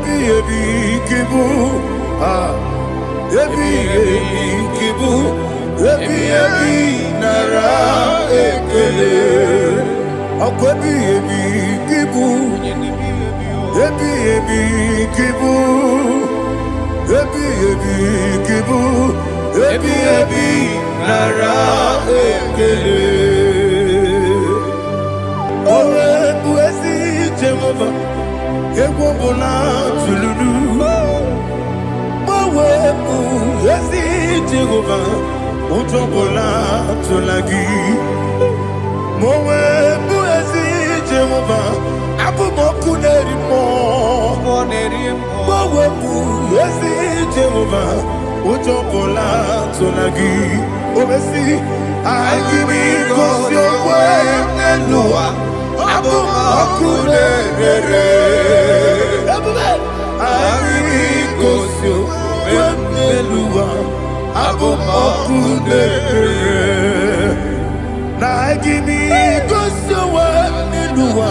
ebi kibu, ebi kibu, ebi nara ekele. Akwebi ebi kibu, ebi kibu, ebi kibu, ebi nara ekele. Owe buesi Jehovah, Egwobona tululu. Owe buesi Jehovah, Ojobola tulagi. Mowe buesi Jehovah, Abumoku nerimo. Mowe buesi Jehovah, Ojobola tulagi. Obesi, I give you cause your way and Lua. Abumoku nerere. I give you cause your way and Lua. Abumoku nerere. Now give me cause your way and Lua.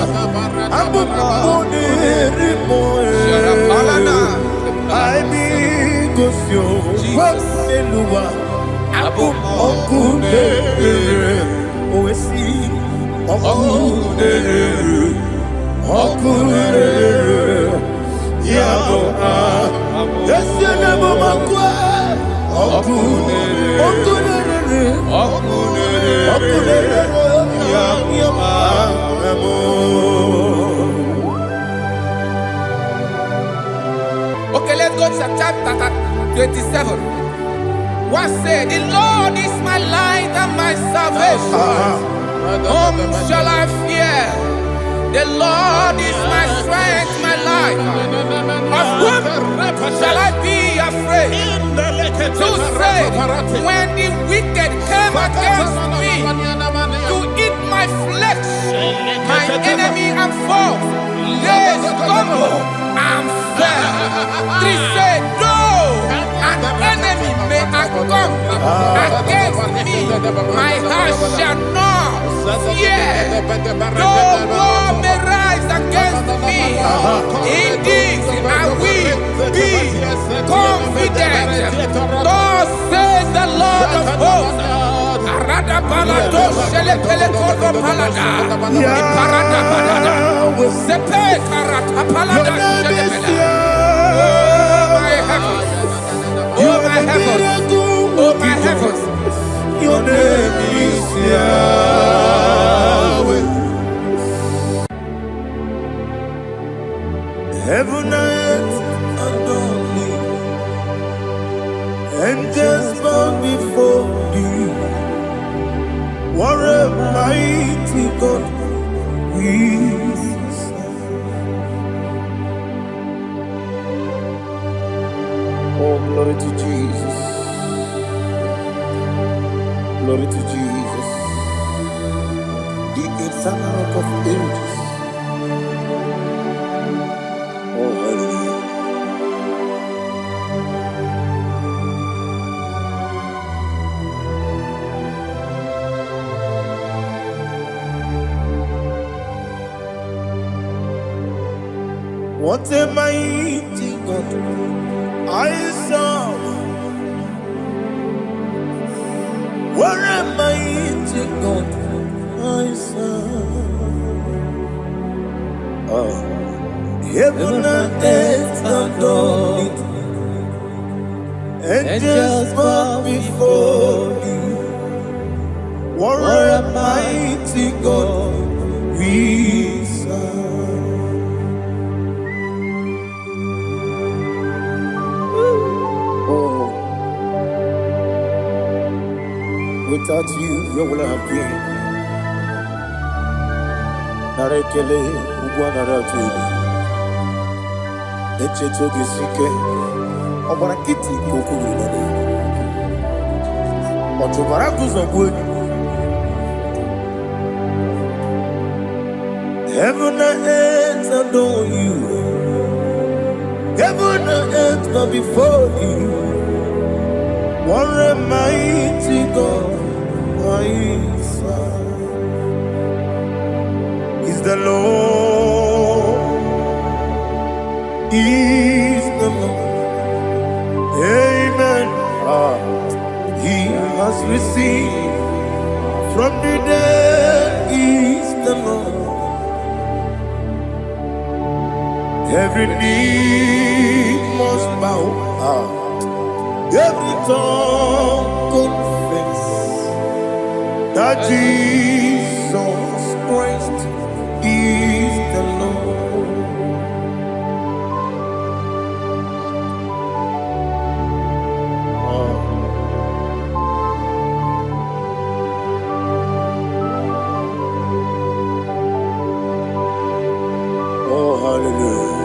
Abumoku nerere. I be cause your way and Lua. Okudere, oesi, okudere, yabo yesi nebo makwa, okudere, yabo. Okay, let's go to chapter 27. What said, the Lord is my light and my salvation. Whom shall I fear? The Lord is my strength, my life. Of whom shall I be afraid? To say, when the wicked came against me to eat my flesh, my enemy and foe, they stumble and fell. Three said, no, an enemy may come against me, my heart shall not fear. No war may rise against me. Indeed, I will be confident. Thus says the Lord of hosts. Arada balado shele pele kodo palada. Iparada balada. Sepe karata palada shele pele. Oh my heavens, oh my heavens, your name is Yahweh. Heaven and earth adore me, angels bow before thee. What a mighty God we serve. Oh, glory to Jesus. Glory to Jesus. The eternal rock of ages. Oh, hallelujah. What a mighty God I serve. What a mighty God I serve. Heaven and earth adore it. Angels bow before you. What a mighty God we serve. Without you, where would I have been? Narekele, Ugwanaratu. Echetoge Sike, Obarakiti, Kokuru. Otobarakus of wood. Heaven and earth adore you. Heaven and earth bow before you. What a mighty God I serve. Is the Lord is the Lord. Amen. He has received from the dead is the Lord. Every knee must bow. Every tongue confess that Jesus Christ is the Lord. Oh, hallelujah.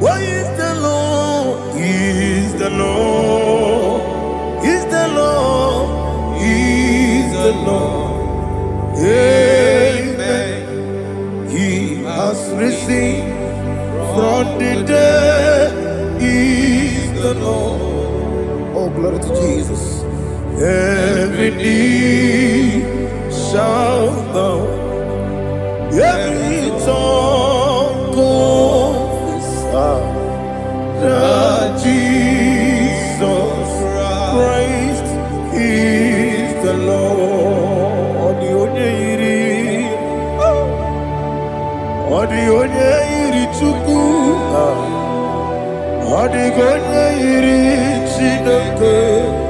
Why is the Lord? Is the Lord? Is the Lord? Is the Lord? Amen. He has risen from the dead. Is the Lord? Oh, glory to Jesus. Every knee shall bow. Every tongue confess that Jesus Christ is the Lord. The only Chukwu, the only Chineke,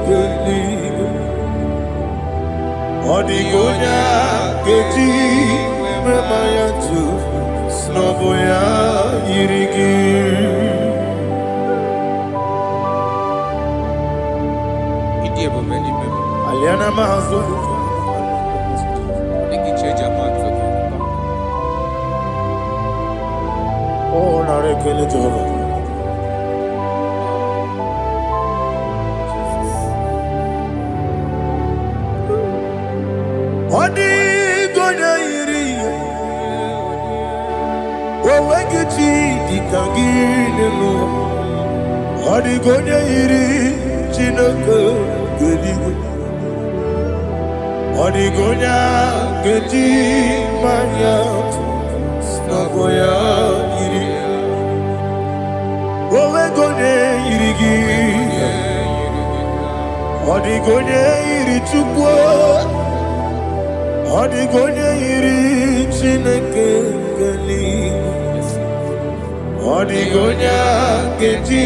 the only Keji, Memayatu, Snoboya, Irigi. Aliana Mahazo. Oh, Narekele Jehovah. Odi gonya iri. Owegichi dikagine mo. Odi gonya iri Chineke gedigo. Odi gonya gedi manya. Snagoya iri. Owe gonya irigi. Odi gonya iri chukwu. Odi gonya iri Chineke gedigo. Odi gonya gedi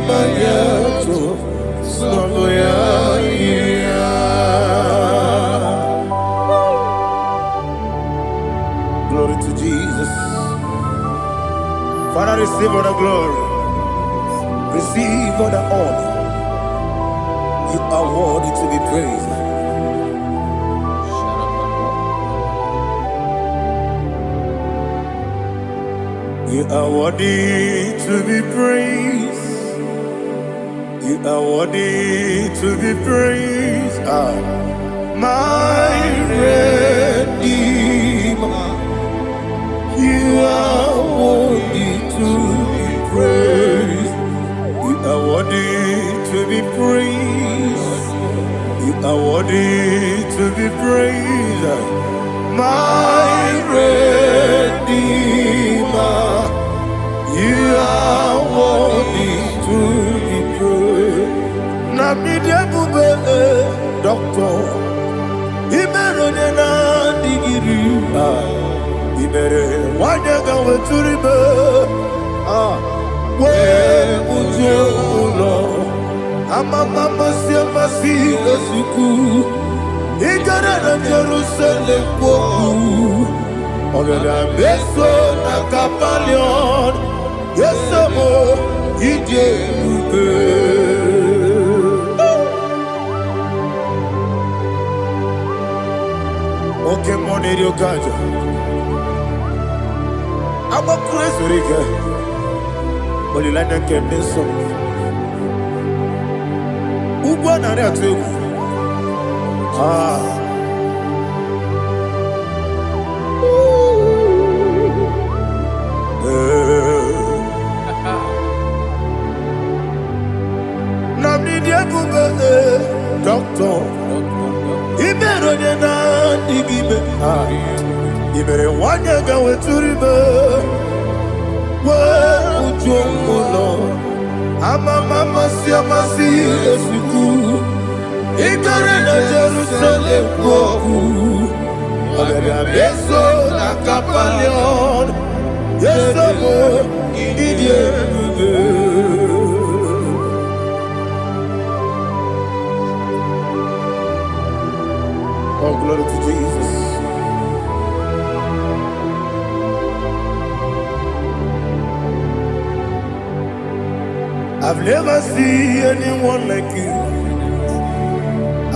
manya. Snagoya iri. Glory to Jesus. Father, receive all the glory. Receive all the honor. You are worthy to be praised. You are worthy to be praised. You are worthy to be praised. My Redeemer. You are worthy to be praised. You are worthy to be praised. You are worthy to be praised. My Redeemer. You are worthy to be praised. Namidebube, Doctor. Imeronena digiri. Ibere wanyaga weturibe we uje ulo amama masi esuku igara na Jerusalem kwoku ogada beso na kapalion yesemo ije ube oke moneri okaja I'm a crazy rigger. Only like that can be so. Ugo na rea tu. Onyaga weturibe Ujomulo Mama Siamasi Esuku Igare na Jerusalem Koku Abera Beso na Kapalion Yesabo Idie Oh, glory to Jesus. I've never seen anyone like you.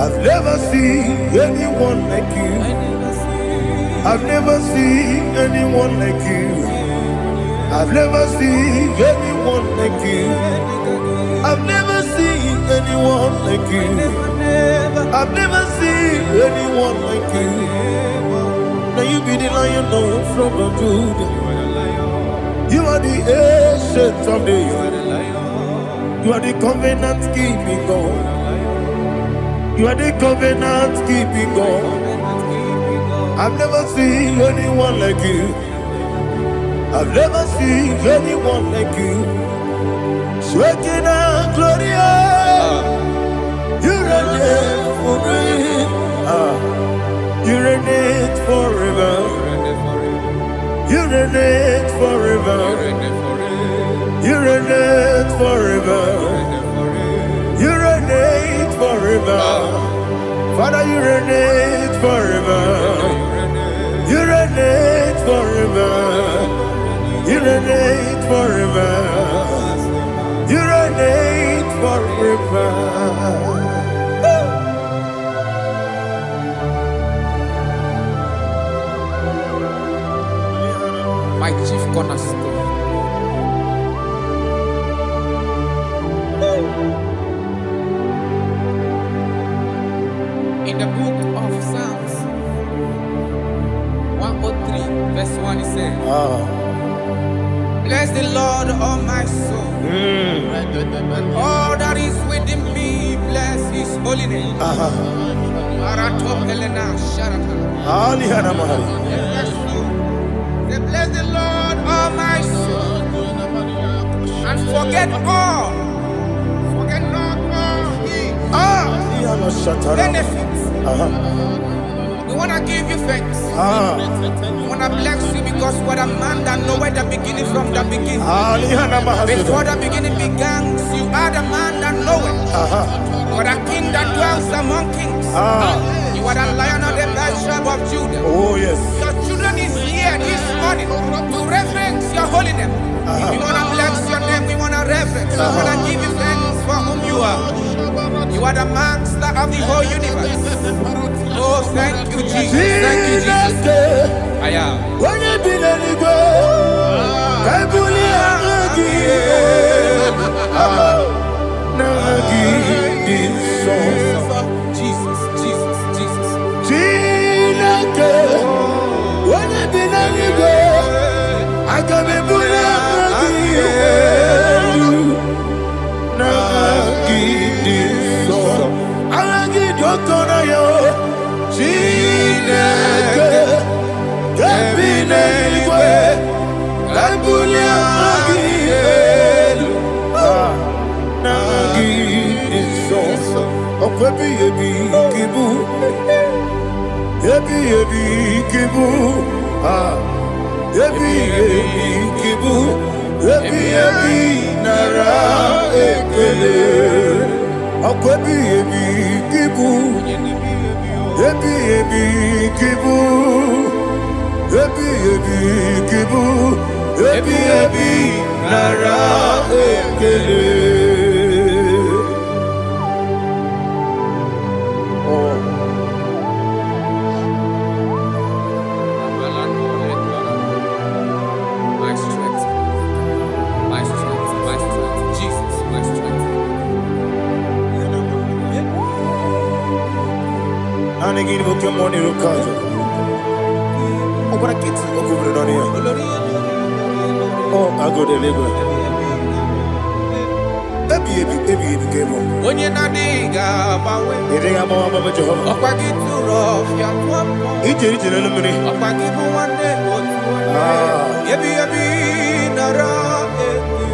I've never seen anyone like you. I've never seen anyone like you. I've never seen anyone like you. I've never seen anyone like you. I've never seen anyone like you. Now you be the lion from the Judah. You are the ancient of days. You are the covenant keeping God. You are the covenant keeping God. I've never seen anyone like you. I've never seen anyone like you. Shekinah Gloria, you reign forever. You reign forever. You reign forever. You reign forever. You reign forever. Father, you reign forever. You reign forever. You reign forever. You reign forever. My chief cornerstone. In the book of Psalms 103, verse 1, it says, Bless the Lord, all my soul. All that is within me, bless his holy name. Bless the Lord, all my soul, and forget not all his benefits. We want to give you thanks. We want to bless you because what a man that knoweth the beginning from the beginning. Before the beginning began, you are the man that knoweth. You are the king that dwells among kings. You are the lion of the tribe of Judah. Oh yes. Your children is here this morning to reverence your holy name. We want to bless your name. We want to reverence. We want to give you thanks for whom you are. You are the master of the whole universe. Oh, thank you, Jesus. Thank you, Jesus. I am. Jesus, Jesus, Jesus. My strength, my strength, my strength, Jesus, my strength. Anegini Pokemon Rukaja. Okora kiti okubredonia. Oh, I go the Lego. Onye na-adịghị agbanwe. Ọkwa gị tụrụ ọfịa twapụ. Ọkwa gị bụ nwanne otu onye. Ebi ebi nara eke.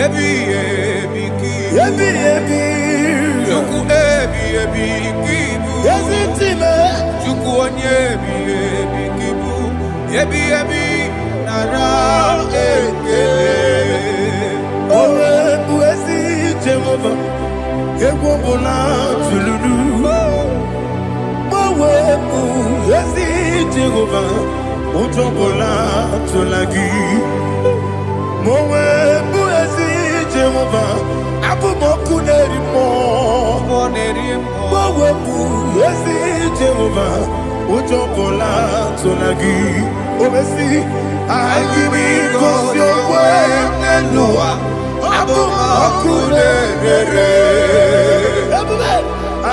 Ebi ebi ki. Ebi ebi. Chukwu ebi ebi ki bụ. Chukwu onye ebi ebi ki bụ. Ebi ebi nara eke. Owe bụ ezi Jehova, egwu ọbụla tụlụrụ. Owe bụ ezi Jehova, ụjọ ọbụla tụla gị. Owe bụ ezi Jehova, abụmọkụ na-eri mmụọ. Owe bụ ezi Jehova, ụjọ ọbụla tụla gị. Omesi, anyị bụ ngozi onwe n'elu ụwa. Abụmọkụ na-ere.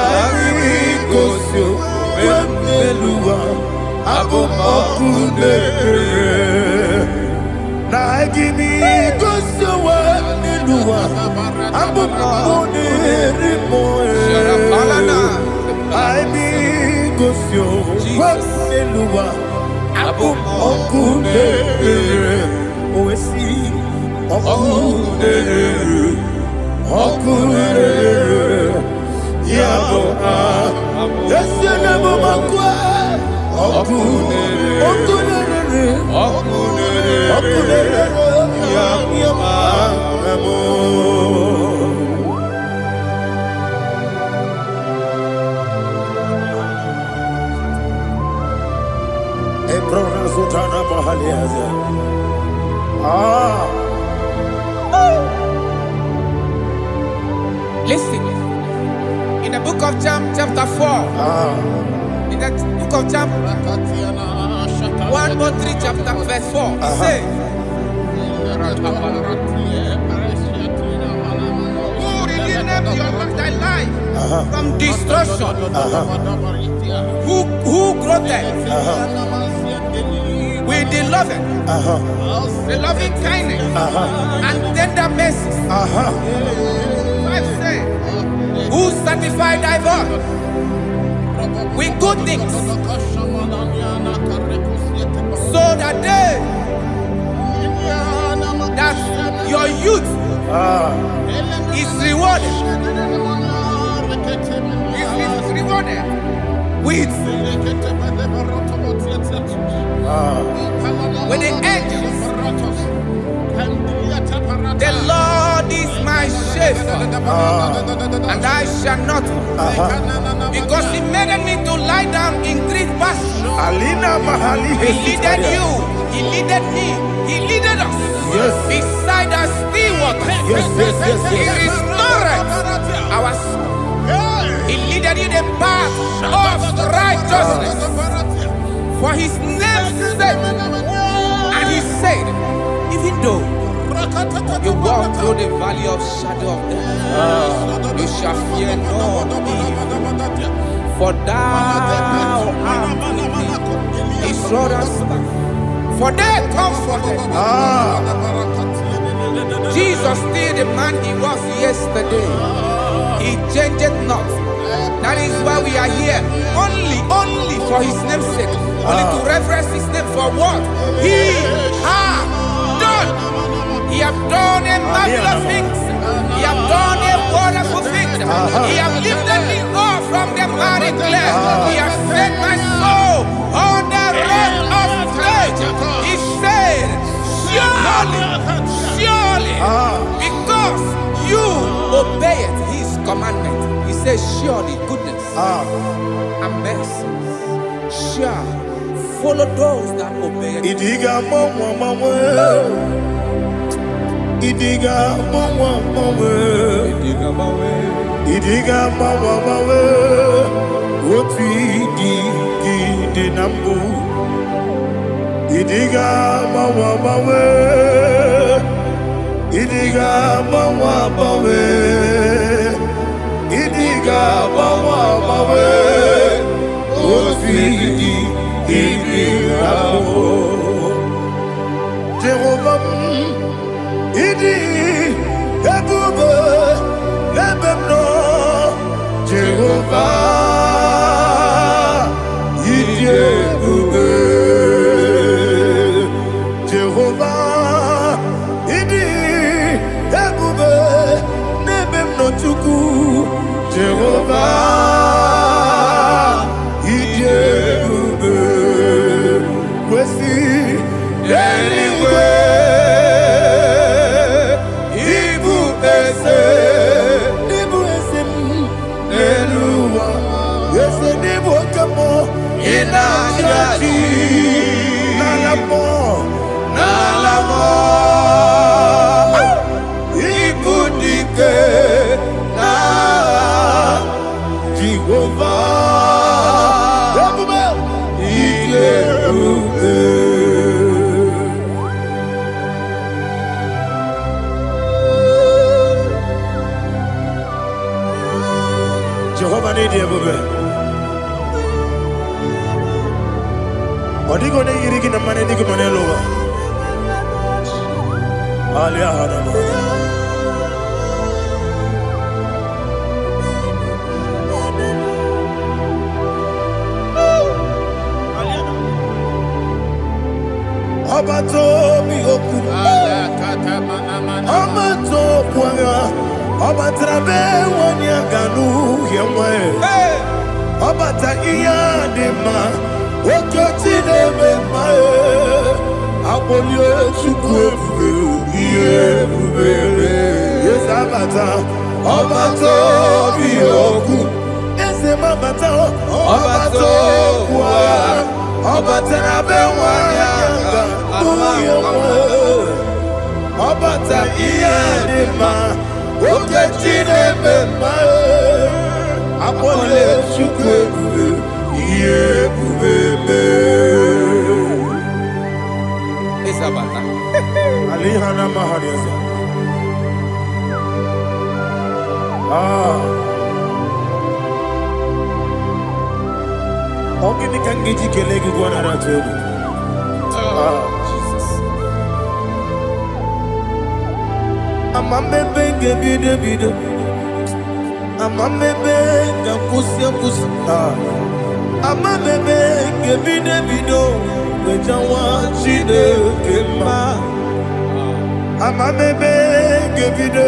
Anyị gosi onwe n'elu ụwa. Abụmọkụ na-ere. Na anyị gosi onwe n'elu ụwa. Abụmọkụ na-ere mmụọ. Anyị gosi onwe n'elu ụwa. Abụmọkụ na-ere. Owesi. Ọkụ na-ere ya bụ esi na-ebe ọkụ na-ere ya bụ Ebrona Sultana Bahaliaza. Listen, in the book of John, chapter 4, in the book of John 1:3, chapter verse 4, it says, who redeemed thy life from destruction? Who groweth with the loving kindness and tender mercies? Who sanctify thy voice with good things, so that your youth is rewarded. Is rewarded with the angels. The Lord is my shepherd, and I shall not want, because He made me to lie down in green pastures. He leaded you, He leaded me, He leaded us beside the still waters. He restored our soul. He leaded you the path of righteousness for His name's sake. And He said, even though you walk through the valley of shadow of death, you shall fear no evil, for thou art with me. His rod and staff, for they comforted. Jesus still the man He was yesterday. He changed not. That is why we are here. Only for His name's sake. Only to reverence His name for what He has done. He has done a marvelous things. He has done a wonderful thing. He has lifted me up from the miry clay. He has set my soul on the rock of faith. He said, surely, because you obeyed His commandment. He says, surely goodness and mercy shall follow those that obey Him. Idiga mawe oti di nambu. Idiga mawe Idiga mawe oti di nambu. Jehovah, Idi anywhere. Ibu ese Eluwa. Yes, Ibu kamo inachaji. Nalamo. Ibu dike na Jehovah. Jehovah need you, baby. Odigo ne yirigi na mane digo mane lowa. Alia hana. Abato mi oku. Abato kwanga. Abatrabe wanya ganu yemwe. Abata iya dema. Okoti neme mae. Abolio chukwu iye bubere. Yes abata. Abato mi oku. Ese mabata. Abato kwa. Abatrabe wanya ganu yemwe. Abata iya dema. Okoti neme mae. Abolio chukwu iye bubere. Isabata. Alihana mahariasa. Ogini kangiji kelegi gwana ratubu. Jesus. Amamebe gebide. Amamebe gakusia. Amamebe gebide. Wejawa chide kema. Amamebe gebide.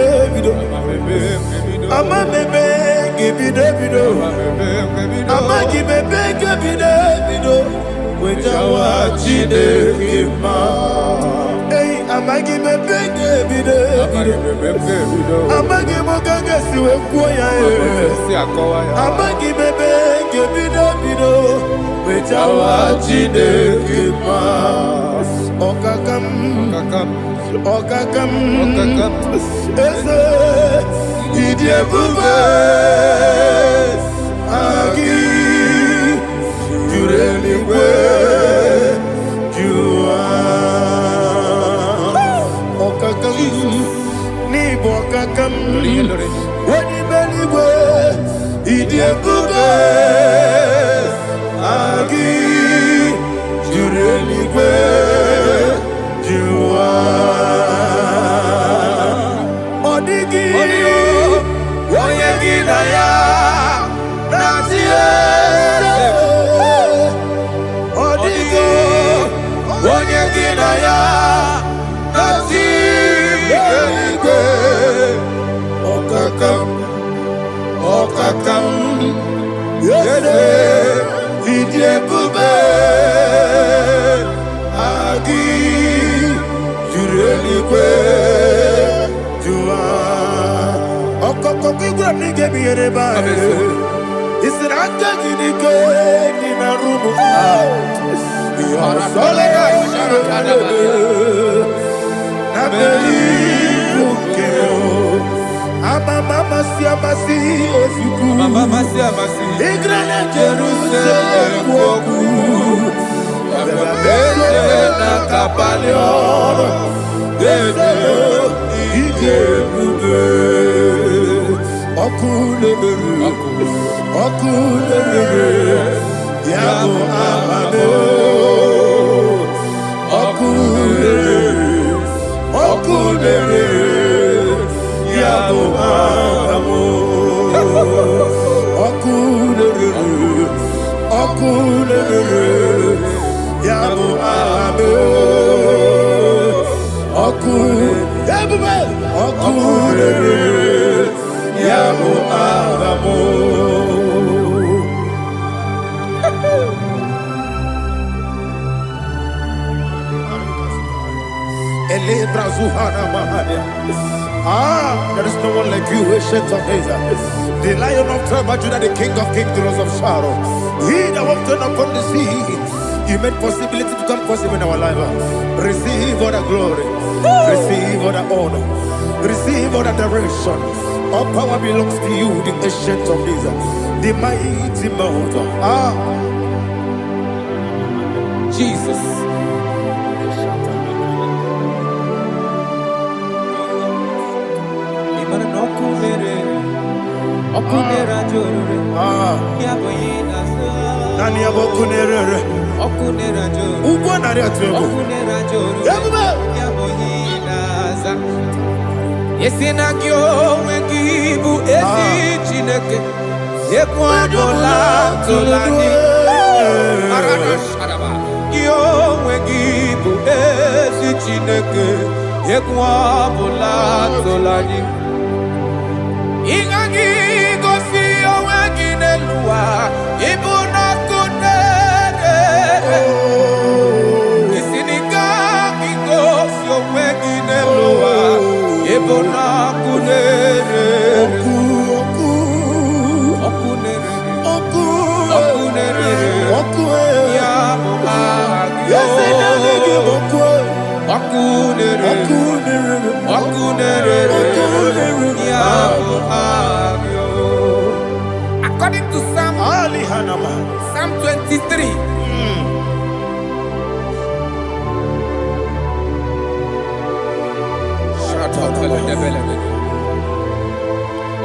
Amamebe gebide. Amagibebe gebide. Wejawa chide kema. Hey, amagibebe gebide. Amagimogaga siwe kuya. Amagibebe gebide. Wejawa chide kema. Okakam. Ese idiebube agi jureligwe jua. Okakam ni bokakam wani beligwe idiebube agi jureligwe jua. Odigi oyegi na ya natie. Odigi oyegi na ya natie. Okakam yese idiebube agi jureligwe jua. Okoko kigura nige biyereba. Isiraka gidike nina rumu. Yarasolega sharakadaba. Nabeli ukeo. Mama siamasi osuku. Igrana Jerusalem woku. Bebe na kapalion. Dede igebube. Okulebere. Yabo amado. Okulebere. Yabo amado. Okulebere. Yabo amado. Okulebere. Yabo amado. There is no one like you, ancient of days. The Lion of tribe of Judah, the King of kings, the Rose of Sharon. He that walked upon the sea. You made possibility to come possible in our life. Receive all the glory. Receive all the honor. Receive all the direction. All power belongs to you, the ancient of days, the mighty mountain. Jesus. Yesinagyo wengibu ezi chineke yekwabola tolani aradashadaba yo wengibu ezi chineke yekwabola tolani ingagi gosi oweginelua ibuna kunere isiniga gosi oweginelua ibuna kunere According to Psalm 23.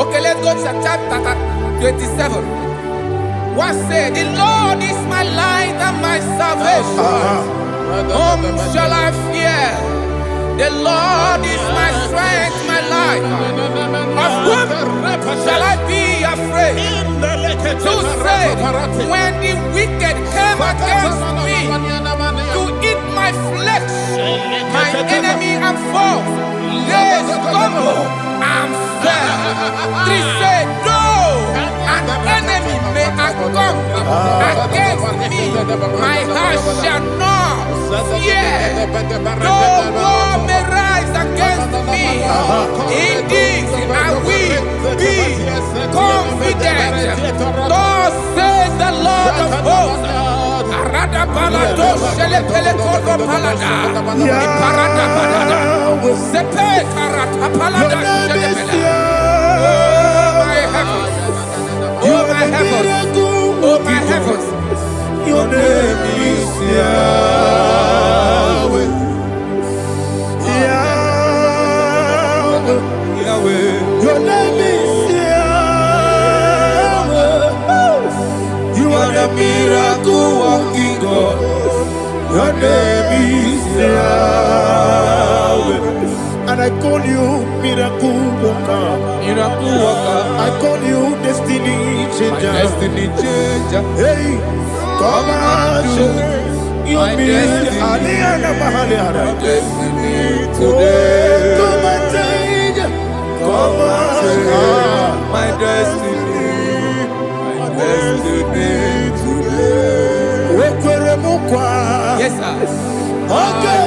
Okay, let's go to chapter 27. What said? The Lord is my light and my salvation. Whom shall I fear? The Lord is my strength, my life. Of whom shall I be afraid? To say, when the wicked came against me to eat my flesh, my enemy and foe, they stumble and fell. 3 said, though an enemy may come against me, my heart shall not fear. Though war may rise against me, in this I will be confident. Thus says the Lord of hosts. Arada balado shele pele kodo palada. Iparada balada. Sepe karata palada shele pele. Oh my heavens. Oh my heavens. Oh my heavens. Your name is Yahweh. Yahweh. Yahweh. Your name is Yahweh. You are the miracle working God. Your name is Yahweh. And I call you miracle worker. Miracle worker. I call you destiny changer. My destiny changer. Hey, come on, your destiny. My destiny today. Come and change. Come on, my destiny. My destiny today. Yes, sir. Okay,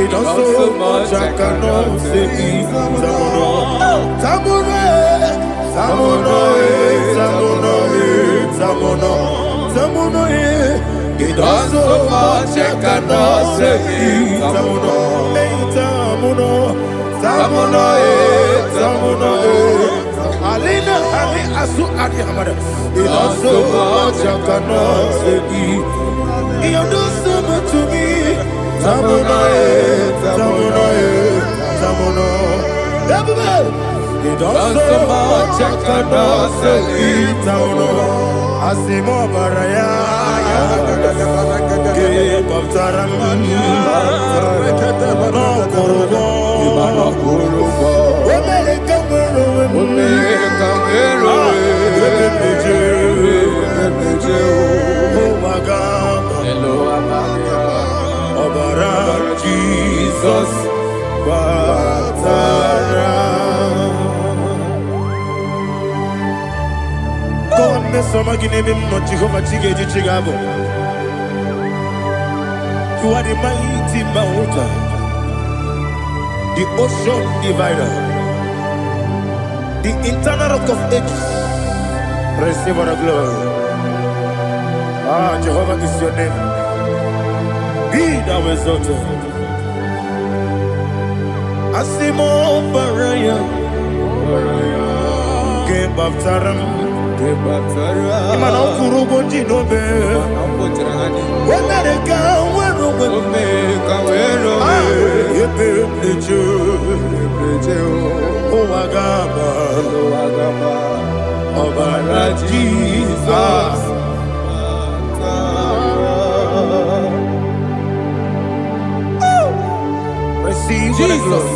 it also so much I cannot say. It does so much I cannot say. Asu Adi Hamada. It does so much I cannot say. You do so much to me. Tamono, Tamono, Tamono. It does so much I cannot say. Tamono. Asimo Baraya. Give up Taramani. No Korogo. Jesus, Batara. Go on, Miss Somaginebim, not Jehovah Chigagi Chigabo. You are the mighty mountain, the ocean divider, the internal rock of ages. Receive all the glory. Ah, Jehovah is your name. Be thou exalted. Asimo Baraya, Game of Taram, Imano Kuruboji Nobe, when I go, where oh, Agaba, Obara Jesus. Receive Jesus.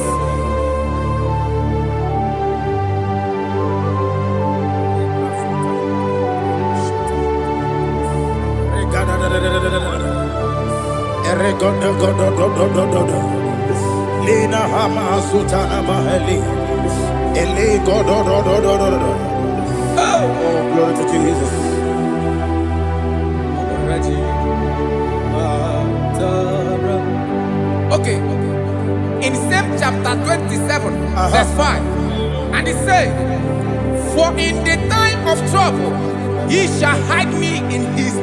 Lena Hama Sutana Maheli. Ele God. Oh, glory to Jesus. Okay. In same chapter 27, verse 5, and it says, for in the time of trouble, he shall hide me in his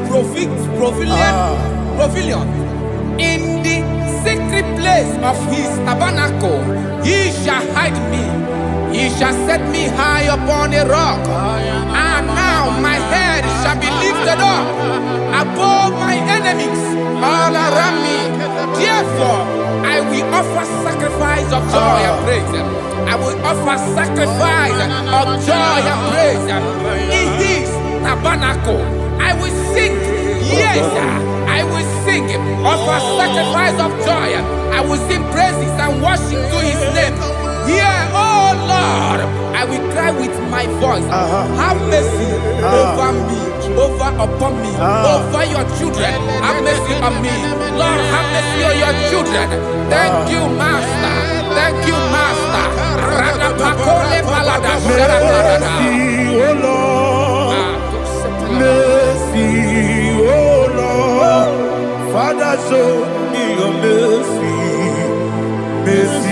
pavilion. In the secret place of his tabernacle, he shall hide me. He shall set me high upon a rock. And now my head shall be lifted up above my enemies all around me. Therefore, I will offer sacrifice of joy and praise. I will offer sacrifice of joy and praise. In his tabernacle, I will sing. Yes, I will sing. Offer sacrifice of joy. I will sing praises and worship to his name. Here, oh Lord, I will cry with my voice. Have mercy over me, upon me, over your children. Have mercy on me. Lord, have mercy on your children. Thank you, Master. Thank you, Master. Mercy, oh Lord. Mercy, oh Lord. Father, show me your mercy. Mercy.